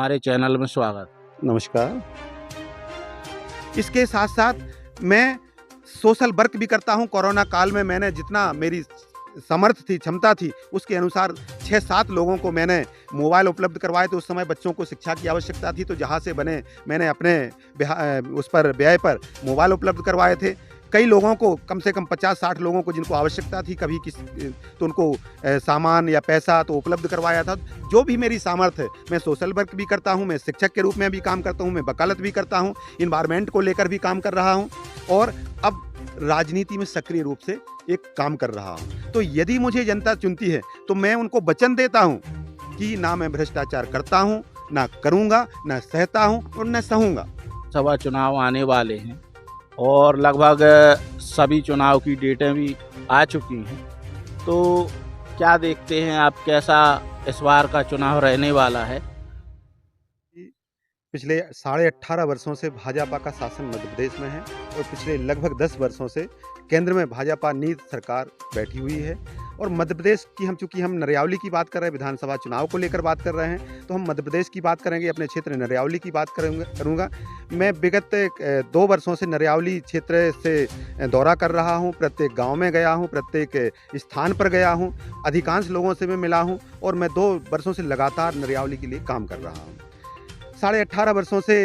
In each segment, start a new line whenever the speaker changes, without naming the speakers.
हमारे चैनल में स्वागत।
नमस्कार। इसके साथ साथ मैं सोशल वर्क भी करता हूं। कोरोना काल में मैंने जितना मेरी समर्थ थी, क्षमता थी, उसके अनुसार 6-7 लोगों को मैंने मोबाइल उपलब्ध करवाए। तो उस समय बच्चों को शिक्षा की आवश्यकता थी, तो जहां से बने मैंने अपने उस पर व्यय पर मोबाइल उपलब्ध करवाए थे। कई लोगों को, कम से कम 50-60 लोगों को जिनको आवश्यकता थी कभी तो उनको सामान या पैसा तो उपलब्ध करवाया था। जो भी मेरी सामर्थ्य है, मैं सोशल वर्क भी करता हूं, मैं शिक्षक के रूप में भी काम करता हूं, मैं वकालत भी करता हूं, इन्वायरमेंट को लेकर भी काम कर रहा हूं और अब राजनीति में सक्रिय रूप से एक काम कर रहा हूं। तो यदि मुझे जनता चुनती है तो मैं उनको वचन देता हूं कि ना मैं भ्रष्टाचार करता हूं, ना करूंगा, ना सहता हूं और न सहूंगा।
सभा चुनाव आने वाले हैं और लगभग सभी चुनाव की डेटें भी आ चुकी हैं, तो क्या देखते हैं आप, कैसा इस बार का चुनाव रहने वाला है?
पिछले 18.5 वर्षों से भाजपा का शासन मध्य प्रदेश में है और पिछले लगभग 10 वर्षों से केंद्र में भाजपा नीति सरकार बैठी हुई है। और मध्य प्रदेश की चूंकि हम नरियावली की बात कर रहे हैं, विधानसभा चुनाव को लेकर बात कर रहे हैं, तो हम मध्य प्रदेश की बात करेंगे, अपने क्षेत्र नरियावली की बात करूंगा। मैं विगत 2 वर्षों से नरियावली क्षेत्र से दौरा कर रहा हूं, प्रत्येक गांव में गया हूं, प्रत्येक स्थान पर गया हूं, अधिकांश लोगों से मैं मिला हूं और मैं 2 वर्षों से लगातार नरियावली के लिए काम कर रहा हूं। 18.5 वर्षों से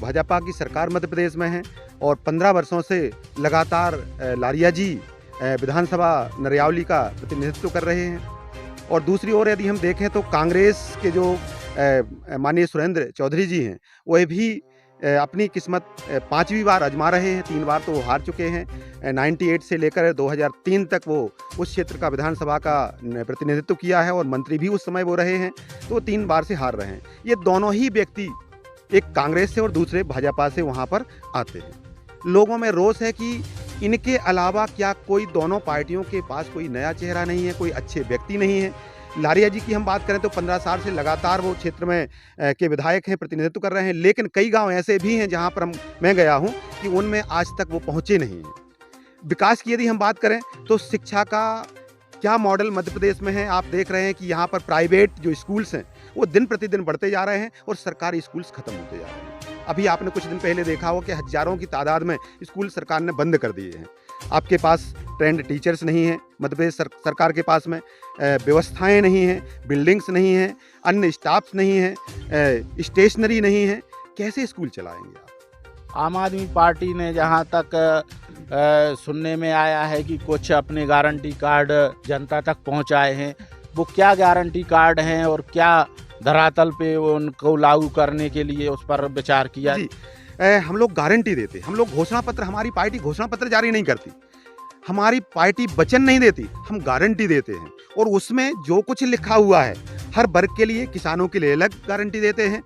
भाजपा की सरकार मध्य प्रदेश में है और 15 वर्षों से लगातार लारिया जी विधानसभा नरियावली का प्रतिनिधित्व कर रहे हैं। और दूसरी ओर यदि हम देखें तो कांग्रेस के जो माननीय सुरेंद्र चौधरी जी हैं, वह भी अपनी किस्मत 5वीं बार आजमा रहे हैं। 3 बार तो वो हार चुके हैं। 98 से लेकर 2003 तक वो उस क्षेत्र का विधानसभा का प्रतिनिधित्व किया है और मंत्री भी उस समय वो रहे हैं, तो वो 3 बार से हार रहे हैं। ये दोनों ही व्यक्ति, एक कांग्रेस से और दूसरे भाजपा से वहाँ पर आते हैं। लोगों में रोष है कि इनके अलावा क्या कोई दोनों पार्टियों के पास कोई नया चेहरा नहीं है, कोई अच्छे व्यक्ति नहीं है। लारिया जी की हम बात करें तो 15 साल से लगातार वो क्षेत्र में के विधायक हैं, प्रतिनिधित्व कर रहे हैं, लेकिन कई गांव ऐसे भी हैं जहां पर मैं गया हूं कि उनमें आज तक वो पहुंचे नहीं हैं। विकास की यदि हम बात करें तो शिक्षा का क्या मॉडल मध्य प्रदेश में है, आप देख रहे हैं कि यहाँ पर प्राइवेट जो स्कूल्स हैं वो दिन प्रतिदिन बढ़ते जा रहे हैं और सरकारी स्कूल्स खत्म होते जा रहे हैं। अभी आपने कुछ दिन पहले देखा हो कि हजारों की तादाद में स्कूल सरकार ने बंद कर दिए हैं। आपके पास ट्रेंड टीचर्स नहीं हैं, मध्य प्रदेश सरकार के पास में व्यवस्थाएं नहीं हैं, बिल्डिंग्स नहीं हैं, अन्य स्टाफ्स नहीं हैं, स्टेशनरी नहीं है। कैसे स्कूल चलाएंगे आप?
आम आदमी पार्टी ने जहां तक सुनने में आया है कि कुछ अपने गारंटी कार्ड जनता तक पहुंचाए हैं, वो क्या गारंटी कार्ड हैं और क्या धरातल पे उनको लागू करने के लिए उस पर विचार किया?
जी, हम लोग गारंटी देते, हम लोग घोषणा पत्र, हमारी पार्टी घोषणा पत्र जारी नहीं करती, हमारी पार्टी वचन नहीं देती, हम गारंटी देते हैं और उसमें जो कुछ लिखा हुआ है हर वर्ग के लिए, किसानों के लिए अलग गारंटी देते हैं,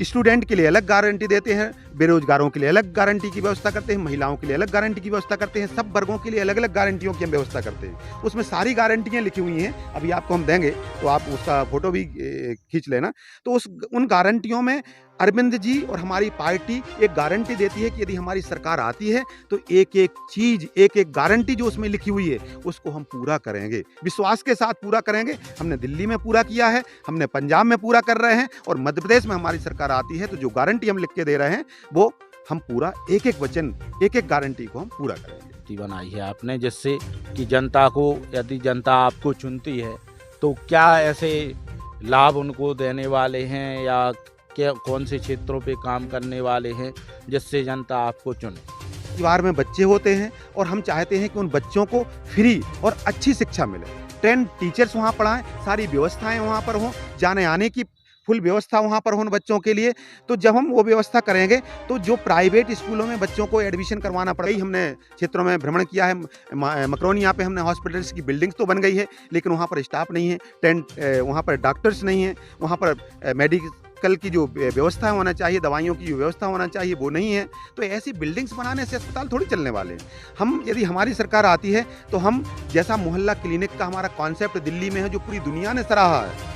स्टूडेंट के लिए अलग गारंटी देते हैं, बेरोजगारों के लिए अलग गारंटी की व्यवस्था करते हैं, महिलाओं के लिए अलग गारंटी की व्यवस्था करते हैं, सब वर्गों के लिए अलग अलग गारंटियों की हम व्यवस्था करते हैं। उसमें सारी गारंटियां लिखी हुई हैं, अभी आपको हम देंगे तो आप उसका फोटो भी खींच लेना। तो उन गारंटियों में अरविंद जी और हमारी पार्टी एक गारंटी देती है कि यदि हमारी सरकार आती है तो एक एक चीज, एक एक गारंटी जो उसमें लिखी हुई है उसको हम पूरा करेंगे, विश्वास के साथ पूरा करेंगे। हमने दिल्ली में पूरा किया है, हमने पंजाब में पूरा कर रहे हैं और मध्य प्रदेश में हमारी सरकार आती है तो जो गारंटी हम लिख के दे रहे हैं वो हम पूरा, एक एक वचन, एक एक गारंटी को हम पूरा करेंगे।
बनाई है आपने जिससे कि जनता को, यदि जनता आपको चुनती है तो क्या ऐसे लाभ उनको देने वाले हैं या क्या, कौन से क्षेत्रों पे काम करने वाले हैं जिससे जनता आपको चुने?
परिवार में बच्चे होते हैं और हम चाहते हैं कि उन बच्चों को फ्री और अच्छी शिक्षा मिले, ट्रेंड टीचर्स वहाँ पढ़ाएं, सारी व्यवस्थाएं वहाँ पर हों, जाने आने की फुल व्यवस्था वहाँ पर हो बच्चों के लिए। तो जब हम वो व्यवस्था करेंगे तो जो प्राइवेट स्कूलों में बच्चों को एडमिशन करवाना पड़ेगी, हमने क्षेत्रों में भ्रमण किया है, मकरोनी यहाँ पे हमने हॉस्पिटल्स की बिल्डिंग्स तो बन गई है लेकिन वहाँ पर स्टाफ नहीं है, टेंट वहाँ पर डॉक्टर्स नहीं है, वहाँ पर मेडिकल की जो व्यवस्था होना चाहिए, दवाइयों की जो व्यवस्था होना चाहिए वो नहीं है। तो ऐसी बिल्डिंग्स बनाने से अस्पताल थोड़ी चलने वाले हैं। हम, यदि हमारी सरकार आती है तो हम जैसा मोहल्ला क्लिनिक का हमारा कॉन्सेप्ट दिल्ली में है जो पूरी दुनिया ने सराहा है,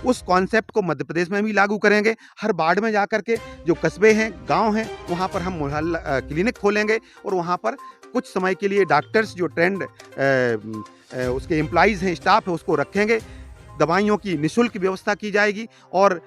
उस कॉन्सेप्ट को मध्य प्रदेश में भी लागू करेंगे। हर वार्ड में जाकर के जो कस्बे हैं, गांव हैं, वहां पर हम मोहल्ला क्लिनिक खोलेंगे और वहां पर कुछ समय के लिए डॉक्टर्स जो ट्रेंड उसके एम्प्लॉइज़ हैं, स्टाफ है, उसको रखेंगे। दवाइयों की निःशुल्क व्यवस्था की जाएगी और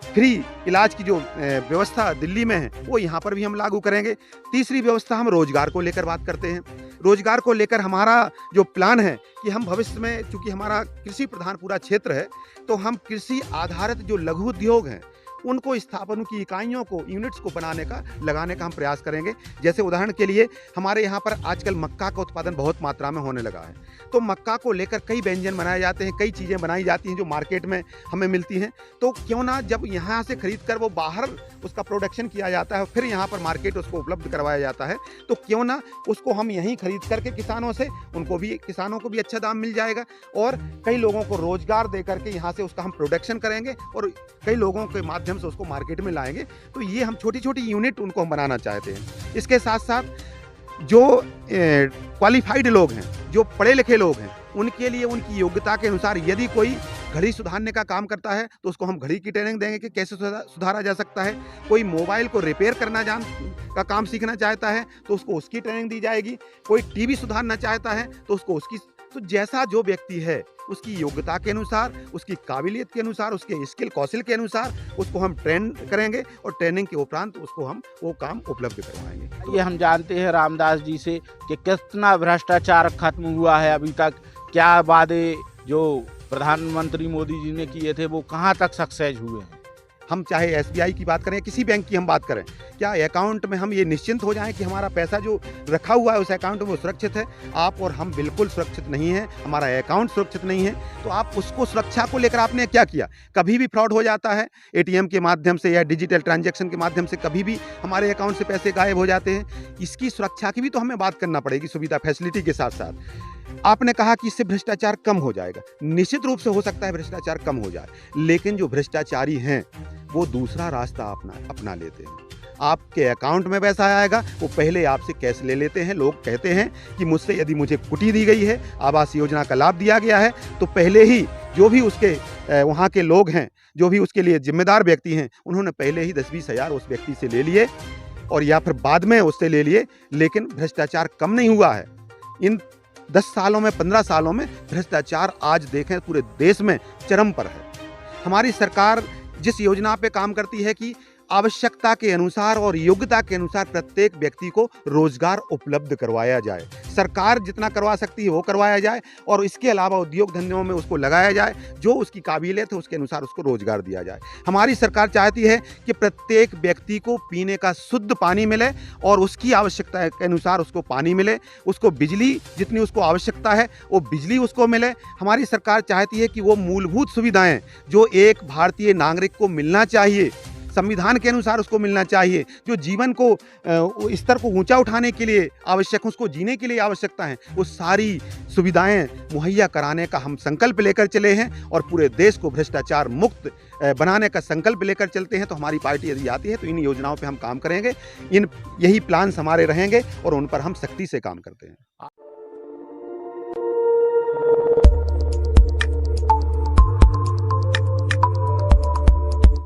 फ्री इलाज की जो व्यवस्था दिल्ली में है वो यहाँ पर भी हम लागू करेंगे। तीसरी व्यवस्था हम रोजगार को लेकर बात करते हैं। रोजगार को लेकर हमारा जो प्लान है कि हम भविष्य में, चूंकि हमारा कृषि प्रधान पूरा क्षेत्र है, तो हम कृषि आधारित जो लघु उद्योग हैं उनको स्थापन की इकाइयों को, यूनिट्स को लगाने का हम प्रयास करेंगे। जैसे उदाहरण के लिए हमारे यहाँ पर आजकल मक्का का उत्पादन बहुत मात्रा में होने लगा है, तो मक्का को लेकर कई व्यंजन बनाए जाते हैं, कई चीज़ें बनाई जाती हैं जो मार्केट में हमें मिलती हैं। तो क्यों ना जब यहाँ से खरीद कर वो बाहर उसका प्रोडक्शन किया जाता है, फिर यहाँ पर मार्केट उसको उपलब्ध करवाया जाता है, तो क्यों ना उसको हम यहीं खरीद करके किसानों को भी अच्छा दाम मिल जाएगा और कई लोगों को रोजगार दे करके यहाँ से उसका हम प्रोडक्शन करेंगे और कई लोगों के माध्यम से उसको मार्केट में लाएंगे। तो ये हम छोटी छोटी यूनिट उनको हम बनाना चाहते हैं। इसके साथ साथ जो क्वालिफाइड लोग हैं, जो पढ़े लिखे लोग हैं, उनके लिए उनकी योग्यता के अनुसार यदि कोई घड़ी सुधारने का काम करता है तो उसको हम घड़ी की ट्रेनिंग देंगे कि कैसे सुधारा जा सकता है। कोई मोबाइल को रिपेयर करना का काम सीखना चाहता है तो उसको उसकी ट्रेनिंग दी जाएगी। कोई टीवी सुधारना चाहता है तो उसको उसकी, तो जैसा जो व्यक्ति है उसकी योग्यता के अनुसार, उसकी काबिलियत के अनुसार, उसके स्किल कौशल के अनुसार उसको हम ट्रेन करेंगे और ट्रेनिंग के उपरांत उसको हम वो काम उपलब्ध करवाएंगे।
ये हम जानते हैं रामदास जी से कि कितना भ्रष्टाचार खत्म हुआ है अभी तक, क्या वादे जो प्रधानमंत्री मोदी जी ने किए थे वो कहाँ तक सक्सेस हुए हैं।
हम चाहे एसबीआई की बात करें, किसी बैंक की हम बात करें, क्या अकाउंट में हम ये निश्चिंत हो जाएं कि हमारा पैसा जो रखा हुआ है उस अकाउंट में वो सुरक्षित है। आप और हम बिल्कुल सुरक्षित नहीं है, हमारा अकाउंट सुरक्षित नहीं है। तो आप उसको, सुरक्षा को लेकर आपने क्या किया? कभी भी फ्रॉड हो जाता है एटीएम के माध्यम से या डिजिटल ट्रांजैक्शन के माध्यम से, कभी भी हमारे अकाउंट से पैसे गायब हो जाते हैं। इसकी सुरक्षा की भी तो हमें बात करना पड़ेगी, सुविधा फैसिलिटी के साथ साथ। आपने कहा कि इससे भ्रष्टाचार कम हो जाएगा। निश्चित रूप से हो सकता है भ्रष्टाचार कम हो जाए, लेकिन जो भ्रष्टाचारी हैं वो दूसरा रास्ता अपना लेते हैं। आपके अकाउंट में पैसा आएगा, वो पहले आपसे कैश ले लेते हैं। लोग कहते हैं कि मुझसे यदि मुझे कुटी दी गई है, आवास योजना का लाभ दिया गया है, तो पहले ही जो भी उसके वहाँ के लोग हैं, जो भी उसके लिए जिम्मेदार व्यक्ति हैं, उन्होंने पहले ही 10-20 हज़ार उस व्यक्ति से ले लिए और या फिर बाद में उससे ले लिए, लेकिन भ्रष्टाचार कम नहीं हुआ है। इन 10 सालों में, 15 सालों में भ्रष्टाचार आज देखें पूरे देश में चरम पर है। हमारी सरकार जिस योजना पे काम करती है कि आवश्यकता के अनुसार और योग्यता के अनुसार प्रत्येक व्यक्ति को रोजगार उपलब्ध करवाया जाए। सरकार जितना करवा सकती है वो करवाया जाए और इसके अलावा उद्योग धंधों में उसको लगाया जाए, जो उसकी काबिलियत है उसके अनुसार उसको रोजगार दिया जाए। हमारी सरकार चाहती है कि प्रत्येक व्यक्ति को पीने का शुद्ध पानी मिले और उसकी आवश्यकता के अनुसार उसको पानी मिले, उसको बिजली जितनी उसको आवश्यकता है वो बिजली उसको मिले। हमारी सरकार चाहती है कि वो मूलभूत सुविधाएं जो एक भारतीय नागरिक को मिलना चाहिए, संविधान के अनुसार उसको मिलना चाहिए, जो जीवन को स्तर को ऊंचा उठाने के लिए आवश्यक, उसको जीने के लिए आवश्यकता है, वो सारी सुविधाएं मुहैया कराने का हम संकल्प लेकर चले हैं और पूरे देश को भ्रष्टाचार मुक्त बनाने का संकल्प लेकर चलते हैं। तो हमारी पार्टी यदि आती है तो इन योजनाओं पे हम काम करेंगे, यही प्लान्स हमारे रहेंगे और उन पर हम सख्ती से काम करते हैं।